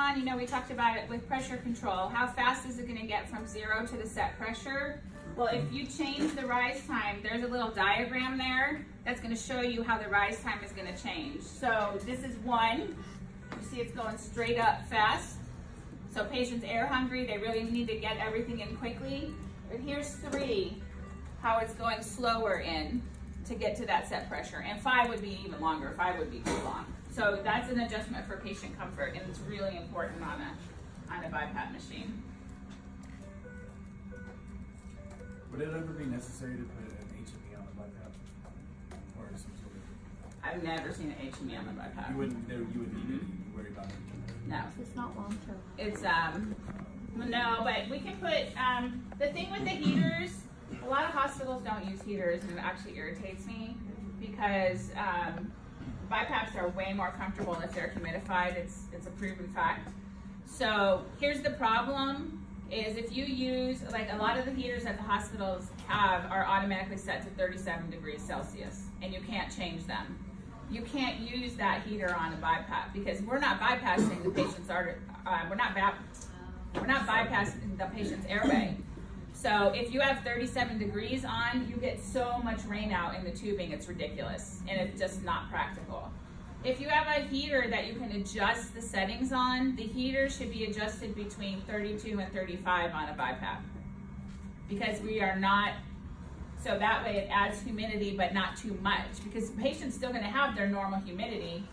on, you know, we talked about it with pressure control. How fast is it going to get from 0 to the set pressure? Well, if you change the rise time, there's a little diagram there that's going to show you how the rise time is going to change. So this is 1. You see it's going straight up fast. So patients air hungry, they really need to get everything in quickly. But here's 3, how it's going slower in to get to that set pressure. And 5 would be even longer. 5 would be too long. So that's an adjustment for patient comfort, and it's really important on a Bipap machine. Would it ever be necessary to put an HME on the Bipap? Or some sort of... I've never seen an HME on the Bipap. You wouldn't need to worry about it? No. It's not long term. It's, no, but we can put, the thing with the heaters, a lot of hospitals don't use heaters, and it actually irritates me because Bipaps are way more comfortable if they're humidified. It's a proven fact. So here's the problem. Is if you use, like a lot of the heaters that the hospitals have are automatically set to 37 degrees Celsius, and you can't change them. You can't use that heater on a Bipap because we're not bypassing the patient's we're not bypassing the patient's airway. So if you have 37 degrees on, you get so much rain out in the tubing, it's ridiculous, and it's just not practical. If you have a heater that you can adjust the settings on, the heater should be adjusted between 32 and 35 on a Bipap. Because we are not, so that way it adds humidity but not too much, because the patient's still gonna have their normal humidity,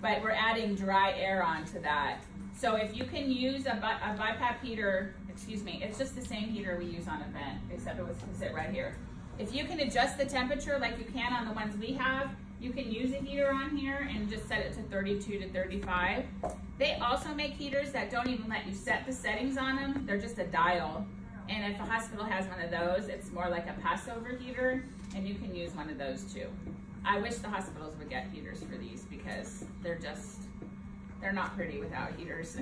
but we're adding dry air onto that. So if you can use a Bipap heater, excuse me, it's just the same heater we use on a vent, except it was to sit right here. If you can adjust the temperature like you can on the ones we have, you can use a heater on here and just set it to 32 to 35. They also make heaters that don't even let you set the settings on them. They're just a dial. And if a hospital has one of those, it's more like a Passover heater, and you can use one of those too. I wish the hospitals would get heaters for these because they're not pretty without heaters.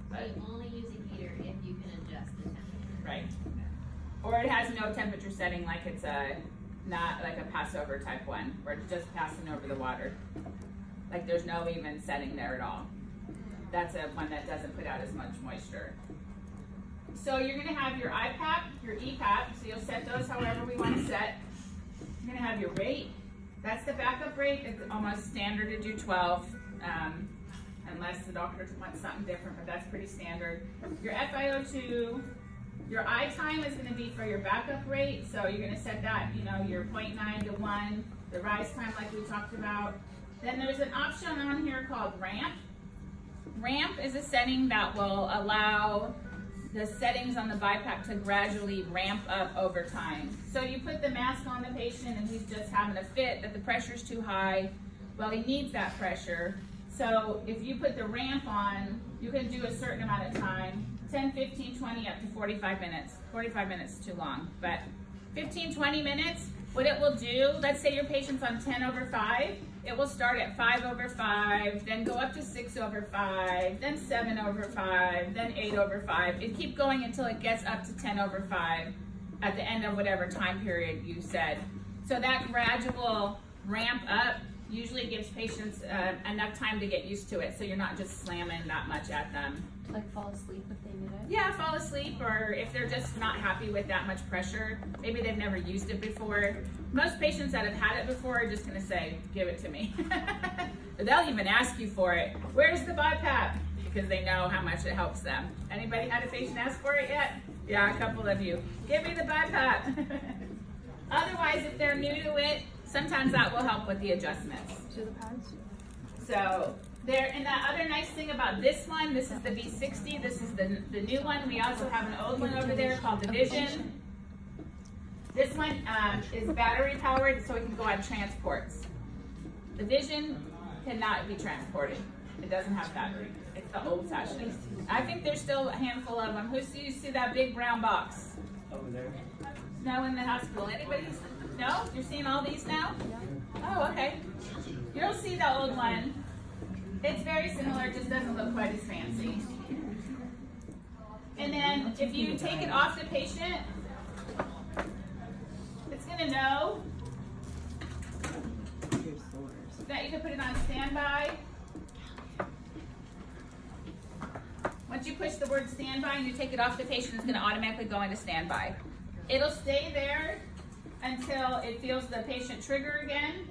But you only use a heater if you can adjust the temperature. Right. Or it has no temperature setting, like it's not like a Passover type one, where it's just passing over the water. Like there's no even setting there at all. That's a one that doesn't put out as much moisture. So you're gonna have your IPAP, your EPAP, so you'll set those however we want to set. You're gonna have your rate. That's the backup rate. It's almost standard to do 12, unless the doctor wants something different, but that's pretty standard. Your FiO2, your I time is gonna be for your backup rate, so you're gonna set that, you know, your 0.9 to 1, the rise time like we talked about. Then there's an option on here called ramp. Ramp is a setting that will allow the settings on the Bipap to gradually ramp up over time. So you put the mask on the patient and he's just having a fit that the pressure's too high. Well, he needs that pressure. So if you put the ramp on, you can do a certain amount of time, 10, 15, 20, up to 45 minutes. 45 minutes is too long, but 15, 20 minutes, what it will do, let's say your patient's on 10/5, it will start at 5/5, then go up to 6/5, then 7/5, then 8/5. It keep going until it gets up to 10/5 at the end of whatever time period you said. So that gradual ramp up usually gives patients enough time to get used to it, so you're not just slamming that much at them. Like fall asleep if they need it? Yeah, fall asleep, or if they're just not happy with that much pressure, maybe they've never used it before. Most patients that have had it before are just gonna say, give it to me. They'll even ask you for it. Where's the Bipap? Because they know how much it helps them. Anybody had a patient ask for it yet? Yeah, a couple of you. Give me the Bipap. Otherwise, if they're new to it, sometimes that will help with the adjustments. To the pads? So there, and the other nice thing about this one, this is the V60, this is the new one. We also have an old one over there called the Vision. This one is battery powered, so it can go on transports. The Vision cannot be transported. It doesn't have battery. It's the old fashioned. I think there's still a handful of them. Who used to see that big brown box? Over there? No, in the hospital. Anybody? No? You're seeing all these now? Oh, okay. You'll see the old one. It's very similar, it just doesn't look quite as fancy. And then if you take it off the patient, it's gonna know that you can put it on standby. push the word standby and you take it off, the patient is gonna automatically go into standby. It'll stay there until it feels the patient trigger again.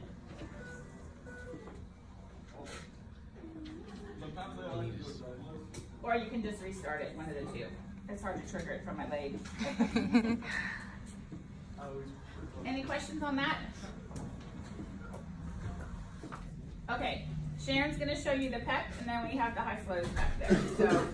Or you can just restart it, one of the two. It's hard to trigger it from my leg. Any questions on that? Okay, Sharon's gonna show you the PEP, and then we have the high flows back there. So